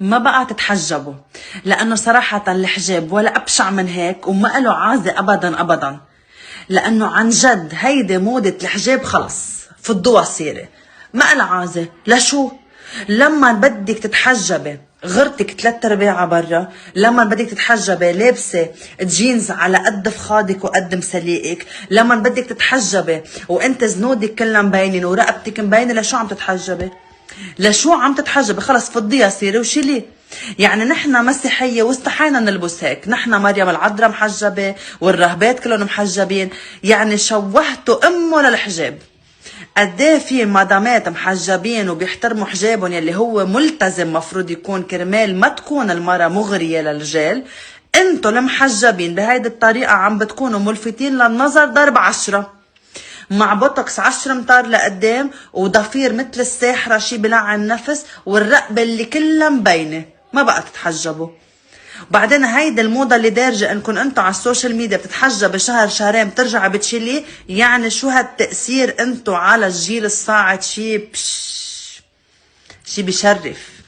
ما بقى تتحجبوا، لأنه صراحة الحجاب ولا أبشع من هيك وما له عازة أبدا أبدا. لأنه عن جد هيدي موضة الحجاب خلص فضوها سيرة، ما لها عازة. لشو؟ لما بدك تتحجبي غرتك 3/4 برا، لما بدك تتحجبي لابسه جينز على قد فخادك وقد مسليقك، لما بدك تتحجبي وانت زنودك كلها مبينين ورقبتك مبينه، لشو عم تتحجبي؟ لشو عم تتحجبي؟ خلص فضيها سيري وشيليه. يعني نحن مسيحية واستحينا نلبس هيك، نحن مريم العذراء محجبة والرهبات كلهم محجبين، يعني شوهتوا امه للحجاب. قديه في مدامات محجبين وبيحترموا حجابهم يلي هو ملتزم مفروض يكون كرمال ما تكون المرأة مغرية للرجال. انتو المحجبين بهيدي الطريقة عم بتكونوا ملفتين للنظر ضرب 10، مع بوتوكس 10 امتار لقدام وضفير مثل الساحرة شي بلعن نفس والرقبة اللي كلها مبينة. ما بقى تتحجبوا. وبعدين هيدي الموضة اللي دارجة انكم انتو على السوشيال ميديا بتتحجب شهر شهرين بترجع بتشيليه، يعني شو هالتأثير انتو على الجيل الصاعد؟ شي بشرف.